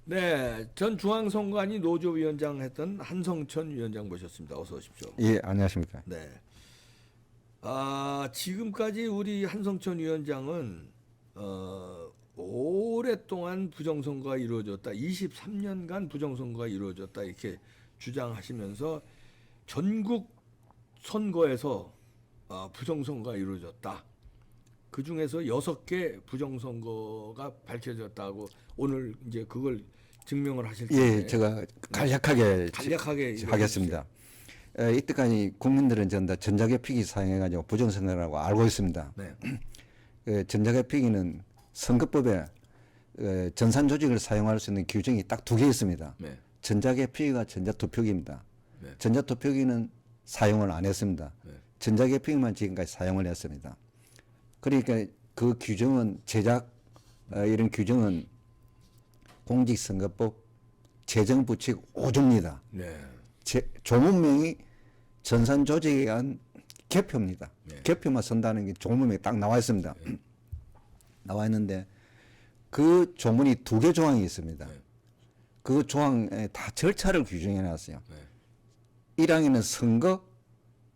네, 전 중앙선관위 노조위원장 했던 한성천 위원장 모셨습니다. 어서 오십시오. 예, 안녕하십니까. 네. 지금까지 우리 한성천 위원장은 오랫동안 부정선거가 이루어졌다. 23년간 부정선거가 이루어졌다. 이렇게 주장하시면서 전국 선거에서 부정선거가 이루어졌다. 그 중에서 6개 부정선거가 밝혀졌다고 오늘 이제 그걸 증명을 하실 텐데. 예, 제가 간략하게 하겠습니다. 이때까지 국민들은 전부 다 전자개표기 사용해가지고 부정선거라고 알고 있습니다. 네. 전자개표기는 선거법에 전산조직을 사용할 수 있는 규정이 딱 2개 있습니다. 네. 전자개표기가 전자투표기입니다. 네. 전자투표기는 사용을 안 했습니다. 네. 전자개표기만 지금까지 사용을 했습니다. 그러니까 그 규정은 이런 규정은 공직선거법 재정부칙 5조입니다. 네. 조문명이 전산조직에 의한 개표입니다. 네. 개표만 쓴다는 게 조문명에 딱 나와 있습니다. 네. 나와 있는데 그 조문이 2개 조항이 있습니다. 네. 그 조항에 다 절차를 규정해 놨어요. 네. 1항에는 선거,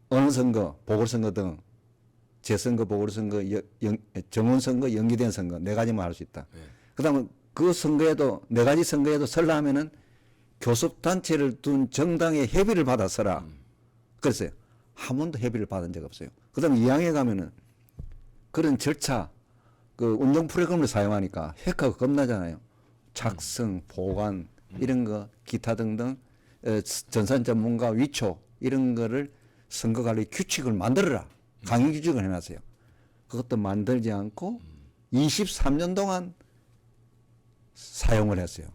어느 선거, 보궐선거 등 재선거, 보궐선거, 정원선거, 연기된 선거 4가지만 할 수 있다. 네. 그다음에 그 선거에도 4가지 선거에도 설라 하면은 교섭단체를 둔 정당의 협의를 받아 서라. 그랬어요. 한 번도 협의를 받은 적 없어요. 그다음에 2항에 가면은 그런 절차, 그 운동 프로그램을 사용하니까 해커가 겁나잖아요. 작성, 보관 이런 거 기타 등등 전산 전문가 위촉 이런 거를 선거관리 규칙을 만들어라. 강의 규칙을 해놨어요. 그것도 만들지 않고 23년 동안 사용을 했어요.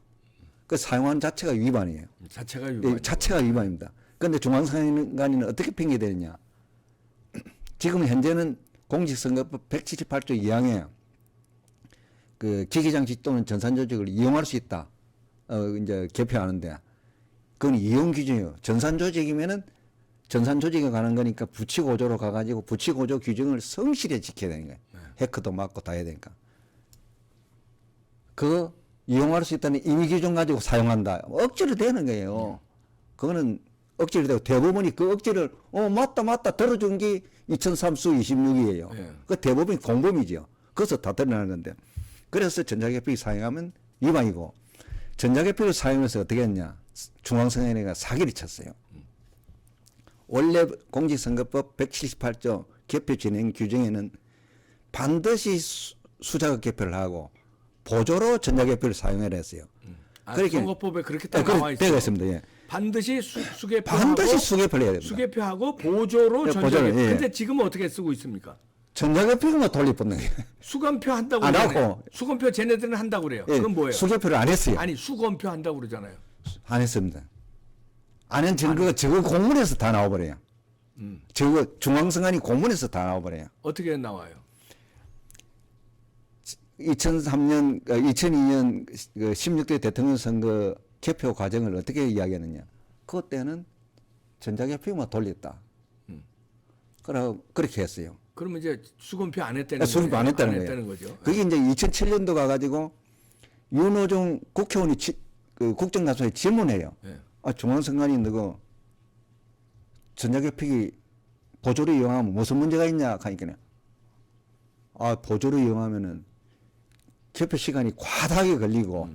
그 사용한 자체가 위반이에요. 자체가 위반. 자체가 위반입니다. 그런데 중앙선관위는 어떻게 핑계대느냐. 지금 현재는 공직선거법 178조 2항에 그 기기장치 또는 전산조직을 이용할 수 있다. 이제 개표하는데 그건 이용 규정이에요. 전산조직이면은 전산조직에 가는 거니까 부치고조로 가가지고 부치고조 규정을 성실히 지켜야 되는 거예요. 네. 해커도 맞고 다 해야 되니까. 그 이용할 수 있다는 임의 규정 가지고 사용한다. 억지로 되는 거예요. 그거는 억지로 되고 대법원이 그 억지를 맞다 들어준 게 2003수 26이에요. 네. 그 대법원이 공범이죠. 그래서 다 드러나는 건데. 그래서 전자개표기 사용하면 위반이고 전자개표를 사용해서 어떻게 했냐. 중앙선관위가 사기를 쳤어요. 원래 공직선거법 178조 개표 진행 규정에는 반드시 수자가 개표를 하고 보조로 전자개표를 사용해야 했어요. 그러니까 선거법에 그렇게 딱 네, 나와 있어요. 되어 있습니다. 예. 반드시 수개표하고 반드시 수개표를 해야 됩니다. 수개표하고 보조로 예, 전자개표. 보조를, 예. 근데 지금은 어떻게 쓰고 있습니까? 전자개표만 돌려붙는 거예요. 수검표 한다고 안 그러잖아요. 하고. 수검표 쟤네들은 한다고 그래요. 예, 그건 뭐예요? 수개표를 안 했어요. 아니 수검표 한다고 그러잖아요. 안 했습니다. 안 한 증거가 저거 공문에서 다 나와버려요. 저거 중앙선관위 공문에서 다 나와버려요. 어떻게 나와요? 2002년 16대 대통령 선거 개표 과정을 어떻게 이야기하느냐. 그때는 전자개표만 돌렸다. 그렇게 했어요. 그러면 이제 수검표 안 했다는 수급도 안 했다는 거예요. 했다는 거죠. 그게 이제 2007년도 가가지고 윤호중 국회의원이 국정감사에 질문해요. 네. 중앙선관위 너거 전자개표기 보조로 이용하면 무슨 문제가 있냐 하니까 보조로 이용하면은 개표 시간이 과다하게 걸리고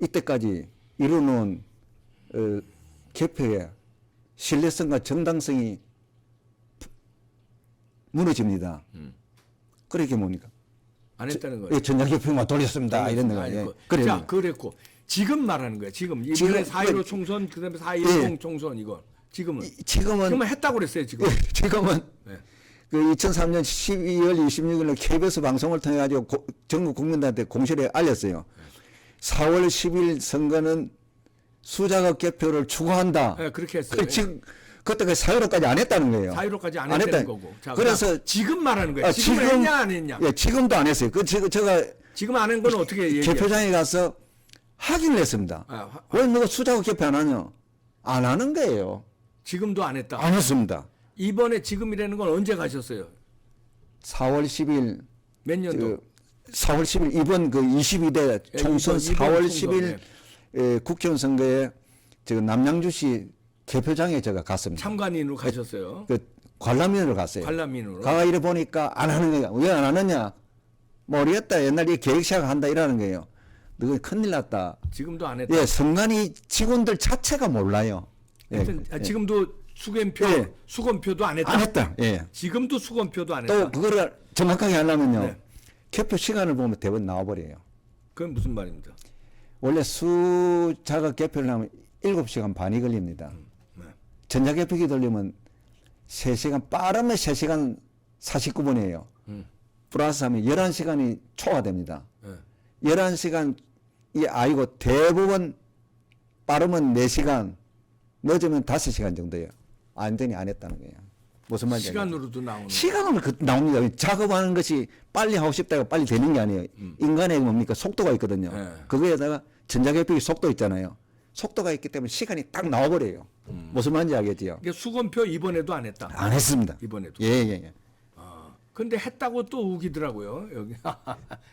이때까지 이뤄놓은 개표의 신뢰성과 정당성이 무너집니다. 그렇게 뭡니까? 안 했다는 거예요. 전자개표만 돌렸습니다. 이런 거. 아니, 예. 자, 그랬고 지금 말하는 거예요. 지금 이번에 4.15 총선 그다음에 4.10 총선 이거 지금은 했다고 그랬어요. 지금. 지금은 네. 그 2003년 12월 26일 KBS 방송을 통해 가지고 전국 국민들한테 공실에 알렸어요. 4월 10일 선거는 수자가 개표를 추구한다. 네, 그렇게 했어요. 지금 그때까지 4.15까지 안 했다는 거예요. 4.15까지 안 했다는 거고. 자, 그래서 지금 말하는 거예요. 지금 했냐 안 했냐? 예, 지금도 안 했어요. 제가 지금 안 한 건 어떻게 얘기해요? 개표장에 가서 확인을 했습니다. 왜 너가 수자가 개표 안 하냐? 안 하는 거예요. 지금도 안 했다. 안 했습니다. 이번에 지금이라는 건 언제 가셨어요? 4월 10일 몇 년도? 4월 10일 이번 그 22대 총선 이번 4월 총선, 10일 국회의원 선거에 지금 남양주시 개표장에 제가 갔습니다. 참관인으로 가셨어요. 그 관람인으로 갔어요. 관람인으로. 가가 이래 보니까 안 하는 거야. 왜 안 하느냐? 모르겠다. 옛날에 계획 시작한다 이러는 거예요. 너 큰일 났다. 지금도 안 했다. 예, 선관위 직원들 자체가 몰라요. 예, 하여튼 지금도 수검표, 예. 수검표도 안 했다. 안 했다. 예. 지금도 수검표도 안 했다. 또 그거를 정확하게 하려면요. 네. 개표 시간을 보면 대부분 나와버려요. 그건 무슨 말입니다. 원래 수자가 개표를 하면 7시간 반이 걸립니다. 네. 전자개표기 돌리면 3시간, 빠르면 3시간 49분이에요. 플러스 하면 11시간이 초과됩니다. 네. 11시간이 아니고 대부분 빠르면 4시간, 늦으면 5시간 정도예요. 완전히 안 했다는 거예요. 무슨 말인지 시간으로도 나오는. 시간으로 나옵니다. 작업하는 것이 빨리 하고 싶다가 빨리 되는 게 아니에요. 인간의 뭡니까? 속도가 있거든요. 네. 그거에다가 전자개표기 속도 있잖아요. 속도가 있기 때문에 시간이 딱 나와버려요. 무슨 말인지 알겠지요? 그러니까 수검표 이번에도 안 했다. 안 했습니다. 이번에도. 예, 예, 예. 근데 했다고 또 우기더라고요. 여기.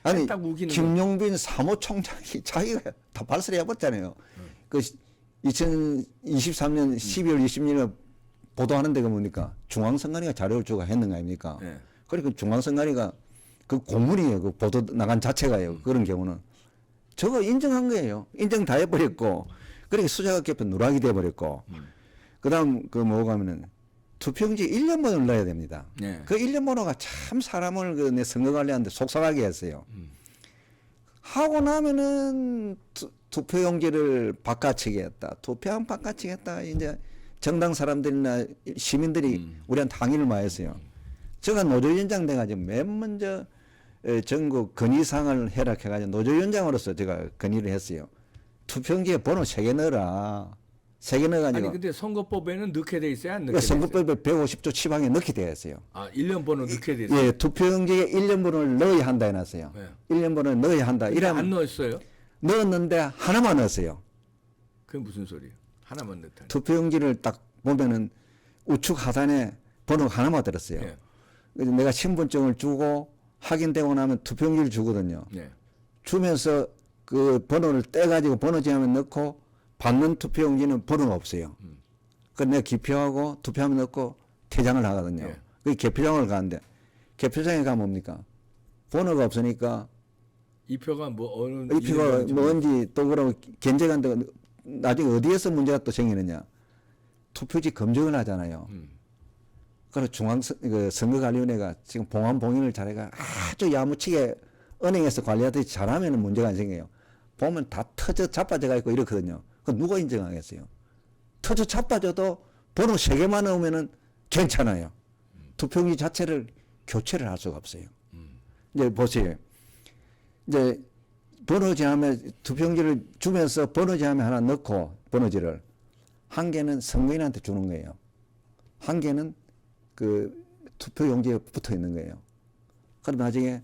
아니, 했다고 우기는 거. 김용빈 사무총장이 자기가 다 발설해 해봤잖아요. 그 2023년 12월 20일에 보도하는 데가 뭡니까? 중앙선관위가 자료를 주고 했는 거 아닙니까? 네. 그러니까 중앙선관위가 그 공문이에요. 그 보도 나간 자체가요. 그런 경우는. 저거 인정한 거예요. 인정 다 해버렸고. 그러니까 수자가 개표 누락이 돼버렸고. 그 다음 그 뭐가 하면은 투표용지 1년번호를 넣어야 됩니다. 네. 그 1년번호가 참 사람을 그 내 선거 관리하는데 속상하게 했어요. 하고 나면은 투표용지를 바꿔치기 했다. 투표함 바꿔치기 했다. 이제 정당 사람들이나 시민들이 우리한테 항의를 많이 했어요. 제가 노조위원장 돼가지고 맨 먼저 전국 건의사항을 해락해가지고 노조위원장으로서 제가 건의를 했어요. 투표용지에 번호 3개 넣어라. 3개 넣어가지고. 아니 근데 선거법에는 넣게 돼 있어요, 안 넣게 돼 있어요? 선거법에 150조 치방에 넣게 되어 있어요. 아, 1년 번호 넣게 돼 있어요. 예, 투표용지에 1년 번호를 넣어야 한다 해놨어요. 네. 1년 번호를 넣어야 한다. 근데 안 이러면 넣었어요? 넣었는데 하나만 넣었어요. 그게 무슨 소리예요? 하나만 넣다니. 투표용지를 딱 보면은 우측 하단에 번호 하나만 들었어요. 네. 그래서 내가 신분증을 주고 확인되고 나면 투표용지를 주거든요. 네. 주면서 그 번호를 떼가지고 번호지하면 넣고 받는 투표용지는 번호가 없어요. 그래서 내가 기표하고 투표하면 넣고 퇴장을 하거든요. 네. 그 개표장을 가는데 개표장에 가면 뭡니까? 번호가 없으니까 이 표가 뭐 어느 이 표가 이름인지 뭔지 또 그러고 견적한데 나중에 어디에서 문제가 또 생기느냐? 투표지 검증을 하잖아요. 그래서 그 선거관리위원회가 지금 봉안 봉인을 잘해가 아주 야무치게 은행에서 관리하듯이 잘하면 문제가 안 생겨요. 보면 다 터져 자빠져가 있고 이렇거든요. 그 누가 인정하겠어요? 터져 자빠져도 번호 3개만 넣으면은 괜찮아요. 투표용지 자체를 교체를 할 수가 없어요. 이제 보세요. 이제 번호지함에 투표용지를 주면서 번호지함에 하나 넣고 번호지를 한 개는 선거인한테 주는 거예요. 한 개는 그 투표용지에 붙어 있는 거예요. 그럼 나중에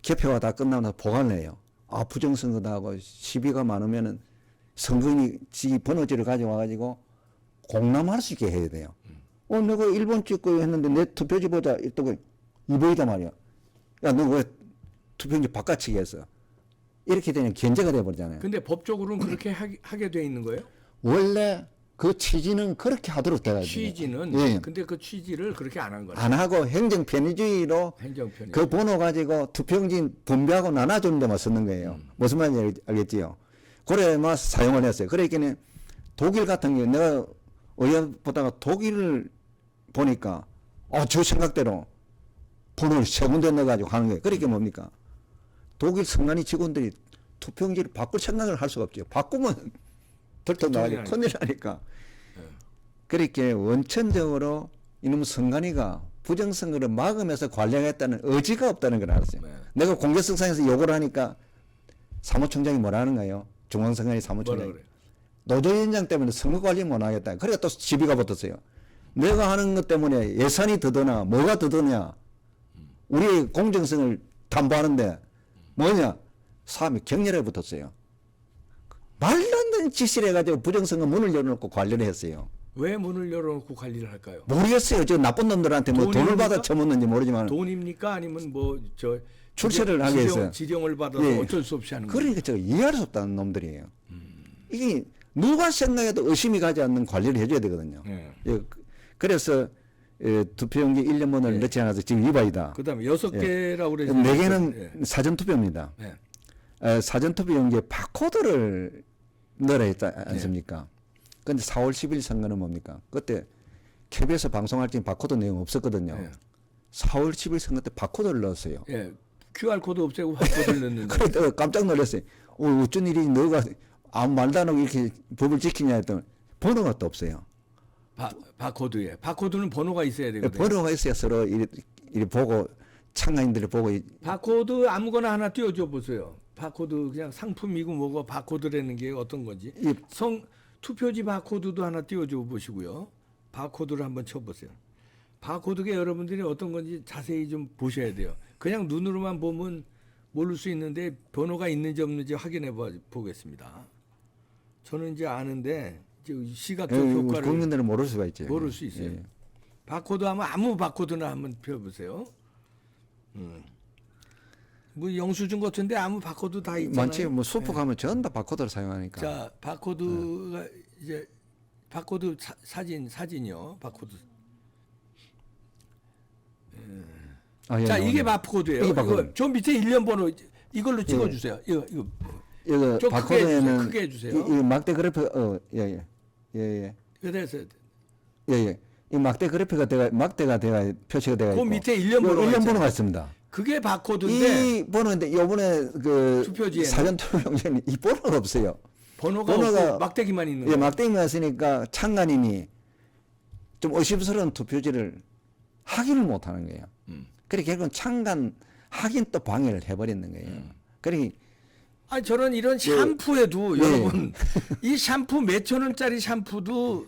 개표가 다 끝나고 나서 보관을 해요. 아, 부정선거다 하고 시비가 많으면은 선거인이 지 번호지를 가져와가지고 공람할 수 있게 해야 돼요. 내가 1번 찍고 했는데 내 투표지 보자. 이랬더니 2번이다 말이야. 야, 너 왜 투표용지 바꿔치기 했어? 이렇게 되면 견제가 돼버리잖아요. 근데 법적으로는 그렇게 하게 돼 있는 거예요? 원래 그 취지는 그렇게 하도록 돼가지고. 취지는 예. 근데 그 취지를 그렇게 안 한 거예요. 안 하고 행정편의주의로 행정편의. 그 번호 가지고 투표용지 분배하고 나눠주는 데만 쓰는 거예요. 무슨 말인지 알겠지요? 그래만 사용을 했어요. 그러니까 독일 같은 경우 내가 어여 보다가 독일을 보니까 저 생각대로 번호를 3군데 넣어가지고 하는 거예요. 그러니까 뭡니까? 독일 선관위 직원들이 투표용지를 바꿀 생각을 할 수가 없죠. 바꾸면 들통나가지고 큰일 나니까. 그렇게 원천적으로 이놈 선관위가 부정선거를 막으면서 관리하겠다는 의지가 없다는 걸 알았어요. 네. 내가 공개성상에서 요구를 하니까 사무총장이 뭐라 하는가요? 중앙선관위 사무총장이. 뭐라 그래요? 노조위원장 때문에 선거 관리 못 하겠다. 그러니까 또 시비가 붙었어요. 내가 하는 것 때문에 예산이 더 드나 뭐가 더 드냐. 우리의 공정성을 담보하는데 뭐냐. 사람이 격렬하게 붙었어요. 말도 안 되는 짓을 해가지고 부정선거 문을 열어놓고 관리를 했어요. 왜 문을 열어놓고 관리를 할까요? 모르겠어요. 저 나쁜 놈들한테 뭐 돈을 돈입니까? 받아 처먹는지 모르지만 돈입니까? 아니면 뭐 저 출세를 하기 위해서 지령을 받아서 예. 어쩔 수 없이 하는 거예요. 그러니까 제가 이해할 수 없다는 놈들이에요. 이게 누가 생각해도 의심이 가지 않는 관리를 해줘야 되거든요. 예. 예, 그래서 투표용지 1년번호를 예. 넣지 않아서 지금 위반이다. 그다음에 6개라고 그래서 4개는 사전투표입니다. 예. 사전투표용지에 바코드를 넣어야 했지 않습니까? 그런데 4월 10일 선거는 뭡니까? 그때 KBS 방송할 때 바코드 내용 없었거든요. 예. 4월 10일 선거 때 바코드를 넣었어요. 예. QR 코드 없애고 바코드를 넣는다. 그래서 깜짝 놀랐어요. 어쩐 일이 너가 아무 말도 안 하고 이렇게 법을 지키냐 했더니 번호가 또 없어요. 바코드에. 바코드는 번호가 있어야 되거든요. 번호가 있어야 서로 이리 보고 참가인들이 보고 바코드 아무거나 하나 띄워줘 보세요. 바코드 그냥 상품이고 뭐고 바코드라는 게 어떤 건지. 투표지 바코드도 하나 띄워줘 보시고요. 바코드를 한번 쳐보세요. 바코드가 여러분들이 어떤 건지 자세히 좀 보셔야 돼요. 그냥 눈으로만 보면 모를 수 있는데 번호가 있는지 없는지 확인해 보겠습니다. 저는 이제 아는데 이제 시각적 효과를 국민들은 모를 수가 있죠. 모를 수 있어요. 예. 바코드 하면 아무 바코드나 한번 펴보세요. 뭐 영수증 같은데 아무 바코드 다 있잖아요. 많지 뭐 수프 가면 전부 다 바코드를 사용하니까. 자, 바코드가 이제 바코드 사진이요. 바코드. 예, 자, 이게 바코드예요. 이게 바코드. 이거 저 밑에 1년 번호 이걸로 찍어 주세요. 이거 이거 좀 바코드에는 크게 해주세요. 이 막대 그래프 예예. 그래서 예예. 이 막대 그래프가 막대가 돼가 표시가 돼가 그 있고. 밑에 1년 번호가 1년 있잖아요. 번호가 있습니다. 그게 바코드인데 이 번호인데 요번에 그 투표지에는 사전 투표용지에는 이 번호가 없어요. 번호가 없고 막대기만 있는 예, 거예요. 막대기만 있으니까 참관인이 좀 의심스러운 투표지를 확인을 못 하는 거예요. 그래 결국은 참관 확인 또 방해를 해버리는 거예요. 그러니 아니 저는 이런 샴푸에도 예. 여러분 이 샴푸 몇천 원짜리 샴푸도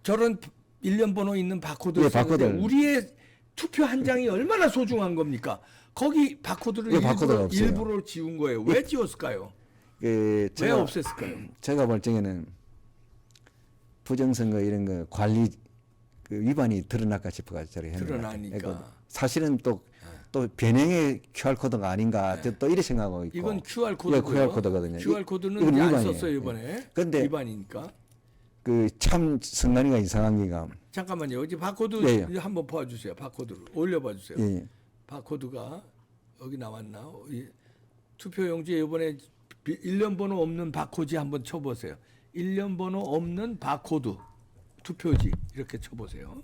저런 1년 번호 있는 바코드를 예, 쓰는데 바코드를. 우리의 투표 한 장이 얼마나 소중한 겁니까? 거기 바코드를 예, 바코드가 없어요. 일부러 지운 거예요. 왜 지웠을까요? 그 왜 없앴을까요? 제가 볼 적에는 부정선거 이런 거 관리 그 위반이 드러날까 싶어가지고 저렇게 했는 것 같아요. 드러나니까. 그러니까 사실은 또 변형의 QR 코드가 아닌가 또 이렇게 생각하고 있고. 이건 QR 코드고요. 예, QR 코드거든요. QR 코드는 이건 이제 안 위반이에요. 썼어요 이번에. 근데 위반이니까. 그 참 선관위가 이상한 게가 잠깐만요. 이제 바코드 예. 한번 봐주세요. 바코드를 올려봐 주세요. 예. 바코드가 여기 나왔나? 투표용지에 이번에 1년 번호 없는 바코드 한번 쳐보세요. 1년 번호 없는 바코드 투표지 이렇게 쳐보세요.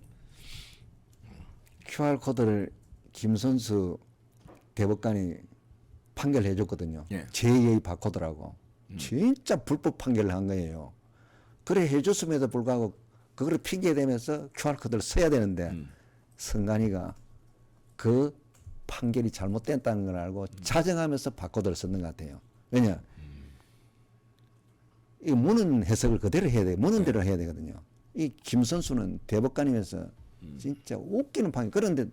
QR 코드를 김선수 대법관이 판결해 줬거든요. 예. 제2의 바코드라고. 진짜 불법 판결을 한 거예요. 그래 해줬음에도 불구하고 그걸 핑계 대면서 QR 코드를 써야 되는데 선관위가 그 판결이 잘못됐다는 걸 알고 자정하면서 바코드를 썼는 것 같아요. 왜냐? 이 무는 해석을 그대로 해야 돼. 무는 대로 해야 되거든요. 이 김선수는 대법관이면서 진짜 웃기는 판결. 그런데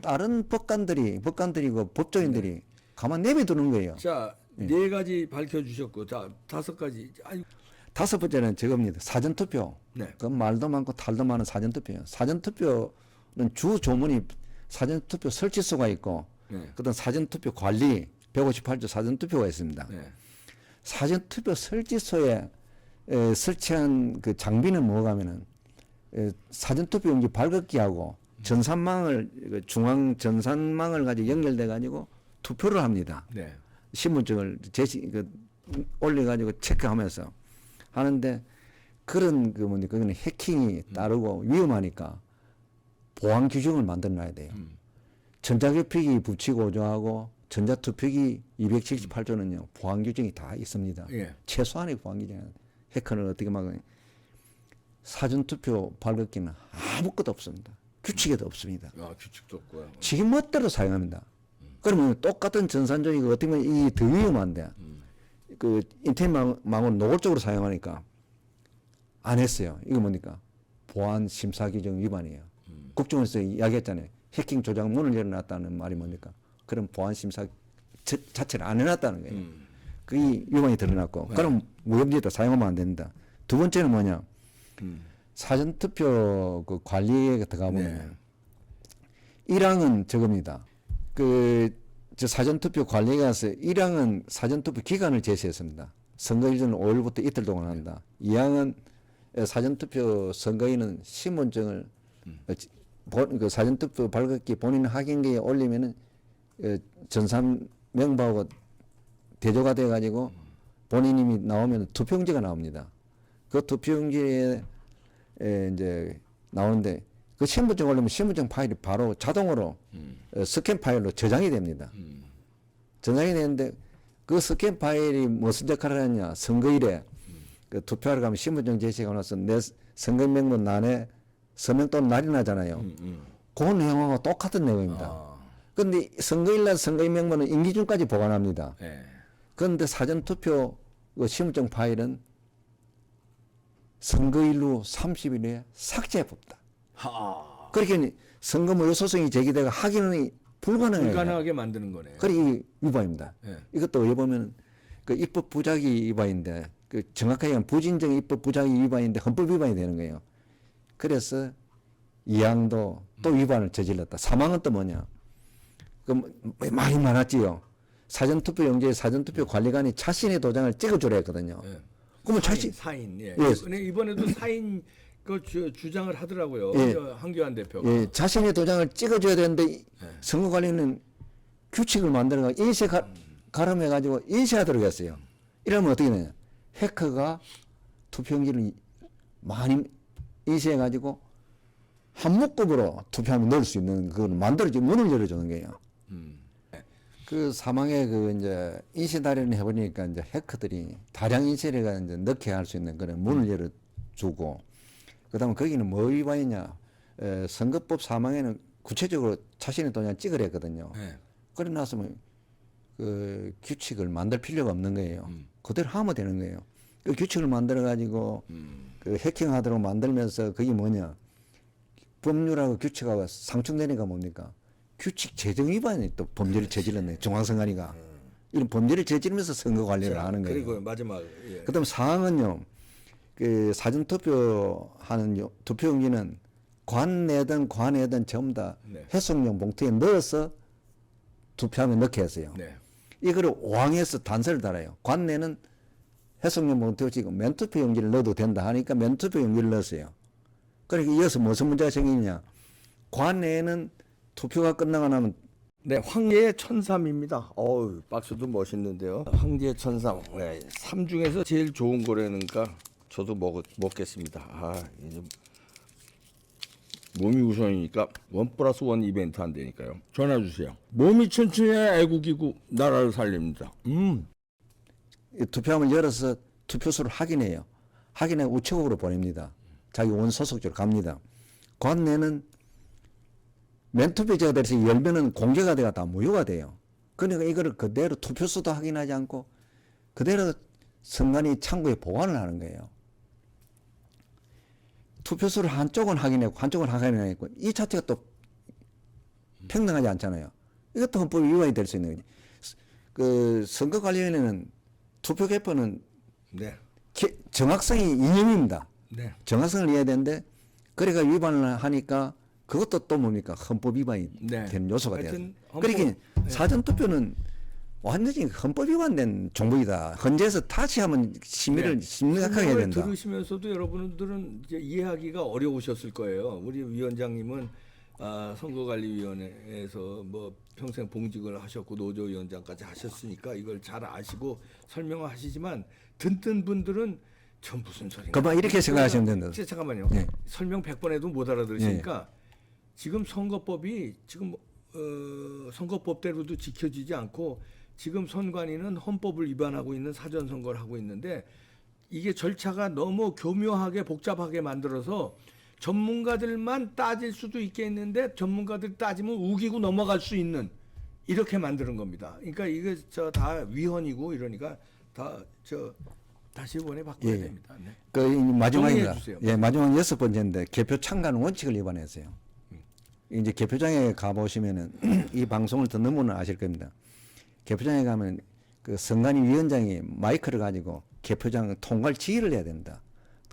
다른 법관들이고 법조인들이 가만 내비두는 거예요. 자, 4가지 밝혀주셨고, 자, 5가지. 아니, 5번째는 저겁니다. 사전투표. 네. 그 말도 많고 탈도 많은 사전투표예요. 사전투표는 주 조문이 사전투표 설치소가 있고, 네. 그다음 사전투표 관리 158조 사전투표가 있습니다. 네. 사전투표 설치소에 설치한 그 장비는 뭐가면은 사전투표용지 발급기하고 전산망을 중앙 전산망을 가지고 연결돼 가지고 투표를 합니다. 네. 신분증을 올려가지고 체크하면서 하는데 그런 그 뭐니 그거는 해킹이 따르고 위험하니까 보안 규정을 만들어놔야 돼요. 전자개표기 붙이고 오조하고 전자투표기 278조는요 보안 규정이 다 있습니다. 예. 최소한의 보안 규정. 해커는 어떻게 막으냐? 사전투표 발급기는 아무것도 없습니다. 규칙에도 없습니다. 아, 규칙도 없고요. 지금 멋대로 사용합니다. 그러면 똑같은 전산적이고 어떻게 보면 이게 더 위험한데 그 인터넷망을 노골적으로 사용하니까 안 했어요. 이거 뭡니까? 보안 심사 규정 위반이에요. 국정원에서 이야기했잖아요. 해킹 조작문을 열어놨다는 말이 뭡니까? 그럼 보안 심사 자체를 안 해놨다는 거예요. 그게 위반이 드러났고 네. 그럼 무혐의다 사용하면 안 된다. 두 번째는 뭐냐? 사전투표 그 관리에 들어가 보면 네. 1항은 저겁니다. 그 저 사전투표 관리가서 1항은 사전투표 기간을 제시했습니다. 선거일은 5일부터 이틀 동안 한다. 2항은 사전투표 선거인은 신분증을 그 사전투표 발급기 본인 확인기에 올리면은 전산 명부하고 대조가 돼 가지고 본인이 나오면 투표용지가 나옵니다. 그 투표용지에 이제 나오는데 그 신분증 올리면 신분증 파일이 바로 자동으로 스캔 파일로 저장이 됩니다. 저장이 되는데 그 스캔 파일이 무슨 역할을 하느냐. 선거일에 그 투표하러 가면 신분증 제시가 나서 내 선거인 명분 난에 서명 또는 날이 나잖아요. 그 내용하고 똑같은 내용입니다. 그런데 선거일날 선거인 명부는 임기중까지 보관합니다. 그런데 사전투표 그 신분증 파일은 선거일 후 30일에 삭제해 봅니다. 그렇게 선거무효 소송이 제기되고 확인이 불가능하게 만드는 거네요. 그게 위반입니다. 이것도 왜 보면 그 입법 부작위 위반인데 그 정확하게 하면 부진정 입법 부작위 위반인데 헌법 위반이 되는 거예요. 그래서 2항도 또 위반을 저질렀다. 3항은 또 뭐냐? 그 말이 많았지요. 사전투표 용지에 사전투표 관리관이 자신의 도장을 찍어주라 했거든요. 그러면 사인. 예. 예. 근데 이번에도 사인 그 주장을 하더라고요. 예. 저 황교안 대표가. 예, 자신의 도장을 찍어줘야 되는데 선거관리는 규칙을 만들어 인쇄 가름해 가지고 인쇄하도록 했어요. 이러면 어떻게 되냐? 해커가 투표용지를 많이 인쇄해 가지고 한 묶음으로 투표하면 넣을 수 있는 그걸 만들어지 문을 열어주는 거예요. 그 사망에 그 이제 인쇄 달인을 해보니까 이제 해커들이 다량 인쇄를 이제 넣게 할 수 있는 그런 문을 열어주고, 그다음에 거기는 뭐 위반이냐? 선거법 사망에는 구체적으로 자신의 도장을 찍으려 했거든요. 그래 나서면 그 규칙을 만들 필요가 없는 거예요. 그대로 하면 되는 거예요. 그 규칙을 만들어 가지고 그 해킹하도록 만들면서 그게 뭐냐? 법률하고 규칙하고 상충되니까 뭡니까? 규칙 제정 위반이 또 범죄를 저질렀네. 중앙선관위가 이런 범죄를 저지르면서 선거 관리를 하는 거예요. 그리고 마지막. 예. 그다음 사항은요. 그 사전 투표하는 투표용지는 관내든 전부 다 해송용 봉투에 넣어서 투표하면 넣게 했어요. 이거를 5항에서 단서를 달아요. 관내는 해송용 봉투에 지금 면투표 용지를 넣어도 된다 하니까 면투표 용지를 넣었어요. 그러니까 이어서 무슨 문제가 생기냐? 관내에는 투표가 끝나고 나면 네, 황제의 천삼입니다. 어우, 박스도 멋있는데요. 황제의 천삼. 네, 삼 중에서 제일 좋은 거라니까 저도 먹겠습니다. 아, 이제 몸이 우선이니까 1+1 이벤트 한다니까요. 전화 주세요. 몸이 튼튼해 애국이고 나라를 살립니다. 투표함을 열어서 투표수를 확인해요. 확인해 우체국으로 보냅니다. 자기 원소속지로 갑니다. 관내는 면투표제가 돼서 열면은 공개가 돼가 다 무효가 돼요. 그러니까 이거를 그대로 투표수도 확인하지 않고 그대로 선관위 창구에 보관을 하는 거예요. 투표수를 한쪽은 확인했고 한쪽은 확인했고 이 자체가 또 평등하지 않잖아요. 이것도 헌법 위반이 될 수 있는 거지. 그 선거관리위원회는 투표 개표는 정확성이 이념입니다. 정확성을 이해해야 되는데 그래가 위반을 하니까 그것도 또 뭡니까? 헌법 위반이 되는 요소가 돼요. 그러니까 사전투표는 완전히 헌법 위반된 종목이다. 헌재에서 다시 한번 심의를 심각하게 해야 된다. 들으시면서도 여러분들은 이제 이해하기가 어려우셨을 거예요. 우리 위원장님은 선거관리위원회에서 뭐 평생 봉직을 하셨고 노조위원장까지 하셨으니까 이걸 잘 아시고 설명을 하시지만 듣는 분들은 전 무슨 소리인가? 그만 이렇게 생각하시면 된다. 잠깐만요. 설명 100번 해도 못 알아들으시니까 지금 선거법이 지금 선거법대로도 지켜지지 않고 지금 선관위는 헌법을 위반하고 있는 사전선거를 하고 있는데 이게 절차가 너무 교묘하게 복잡하게 만들어서 전문가들만 따질 수도 있겠는데 전문가들 따지면 우기고 넘어갈 수 있는 이렇게 만드는 겁니다. 그러니까 이게 다 위헌이고 이러니까 다시 이번에 바꿔야 됩니다. 네. 그 마지막입니다. 주세요. 마지막 6번째인데 개표 참관 원칙을 위반했어요. 이제 개표장에 가보시면은 이 방송을 듣는 분은 아실 겁니다. 개표장에 가면 그 선관위 위원장이 마이크를 가지고 개표장 통괄 지휘를 해야 된다.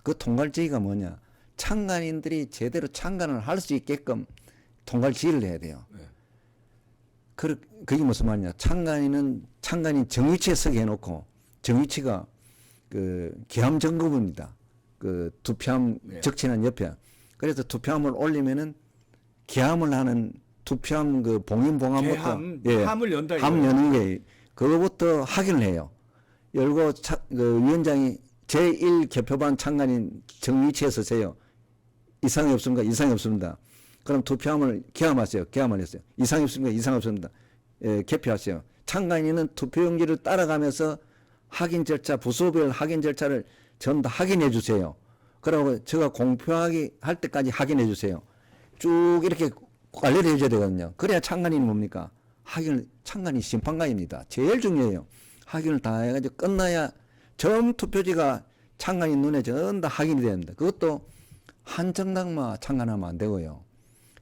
그 통괄 지휘가 뭐냐? 참관인들이 제대로 참관을 할 수 있게끔 통괄 지휘를 해야 돼요. 그게 무슨 말이냐? 창간인 정위치에 서게 해놓고 정위치가 그 기함정급입니다. 그 투표함 네. 적치는 옆에. 그래서 투표함을 올리면은 기함을 하는 투표함 그 봉인봉함부터 함을 연다 함 이거예요. 여는 게 그거부터 확인을 해요. 열고 그 위원장이 제1 개표반 창간인 정위치에 서세요. 이상이 없습니까? 이상이 없습니다. 그럼 투표함을 개함하세요. 개함을 했어요. 이상이 없습니까? 이상 없습니다. 개표하세요. 창간인은 투표용지를 따라가면서 확인 절차, 부서별 확인 절차를 전 다 확인해 주세요. 그러고 제가 공표하기 할 때까지 확인해 주세요. 쭉 이렇게 관리를 해줘야 되거든요. 그래야 창간인이 뭡니까? 창간인 심판관입니다. 제일 중요해요. 확인을 다 해가지고 끝나야 전 투표지가 창간인 눈에 전 다 확인이 됩니다. 그것도 한 정당만 창간하면 안 되고요.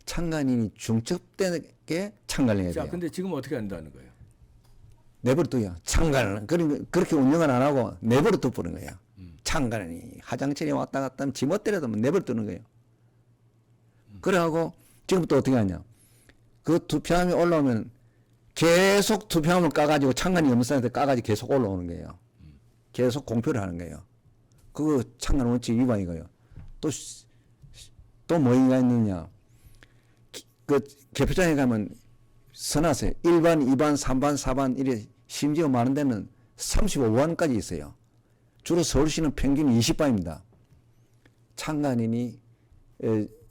창간인이 중첩되게 창간을 해야 돼요. 자, 근데 지금 어떻게 한다는 거예요? 내버려둬요. 창간을. 그렇게 운영을 안 하고 내버려둬버린 거예요. 창간이 화장실에 왔다 갔다 하면 지멋대로도 내버려두는 거예요. 그래하고 지금부터 어떻게 하냐. 그 투표함이 올라오면 계속 투표함을 까가지고 창간이 없는 사람한테 까가지고 계속 올라오는 거예요. 계속 공표를 하는 거예요. 그거 창간 원칙 위반이고요. 또 뭐가 있느냐. 그 개표장에 가면 써놨어요. 1반, 2반, 3반, 4반 이래 심지어 많은 데는 35반까지 있어요. 주로 서울시는 평균 20반입니다. 창간인이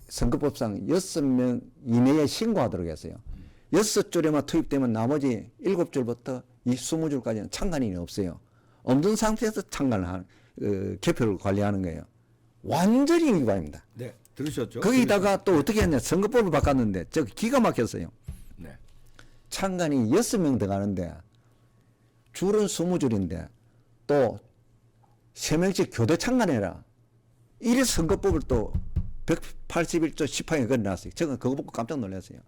선거법상 6명 이내에 신고하도록 했어요. 6줄에만 투입되면 나머지 7줄부터 이 20줄까지는 창간인이 없어요. 없는 상태에서 개표를 관리하는 거예요. 완전히 위반입니다. 네, 들으셨죠? 거기다가 또 어떻게 했냐. 선거법을 바꿨는데 저 기가 막혔어요. 네. 창간이 6명 들어가는데 줄은 20줄인데 또 3명씩 교대 창간해라. 이래 선거법을 또 181조 10항에 걸어놨어요. 제가 그거 보고 깜짝 놀랐어요.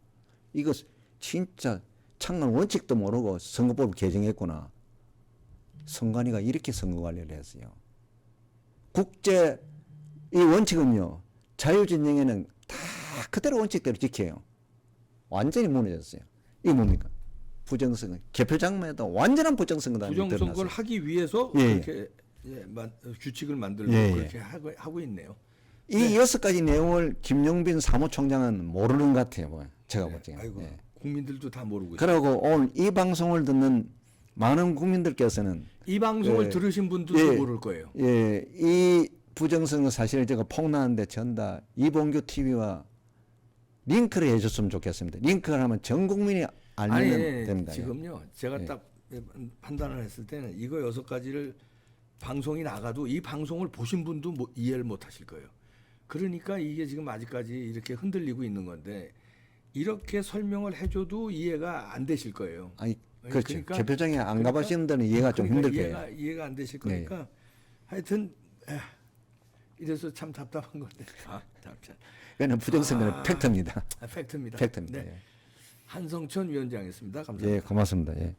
이거 진짜 창간 원칙도 모르고 선거법을 개정했구나. 선관위가 이렇게 선거 관리를 했어요. 국제 이 원칙은요. 자유진영에는 다 그대로 원칙대로 지켜요. 완전히 무너졌어요. 이게 뭡니까? 부정선거. 개표장만 해도 완전한 부정선거다. 부정선거를 하기 위해서 예. 그렇게 규칙을 만들고 예. 그렇게 하고 있네요. 이 6가지 내용을 김용빈 사무총장은 모르는 것 같아요. 뭐. 제가 볼 때. 아이고, 예. 국민들도 다 모르고 있어요. 그리고 오늘 이 방송을 듣는 많은 국민들께서는 이 방송을 예. 들으신 분들도 모를 거예요. 예, 이 부정선거 사실을 제가 폭로하는데 전다 이봉규 TV와 링크를 해줬으면 좋겠습니다. 링크를 하면 전 국민이 알면 됩니다. 지금요. 제가 예. 딱 판단을 했을 때는 이거 6가지를 방송이 나가도 이 방송을 보신 분도 이해를 못 하실 거예요. 그러니까 이게 지금 아직까지 이렇게 흔들리고 있는 건데 이렇게 설명을 해줘도 이해가 안 되실 거예요. 아니, 그렇죠. 그러니까, 개표장에 안 가보신 분들은 이해가 좀 힘들 거예요. 이해가 안 되실 거니까 하여튼 이래서 참 답답한 건데. 답답. 그는 부정선거는 팩트입니다. 팩트입니다. 팩트입니다. 네. 예. 한성천 위원장이었습니다. 감사합니다. 예, 고맙습니다. 예.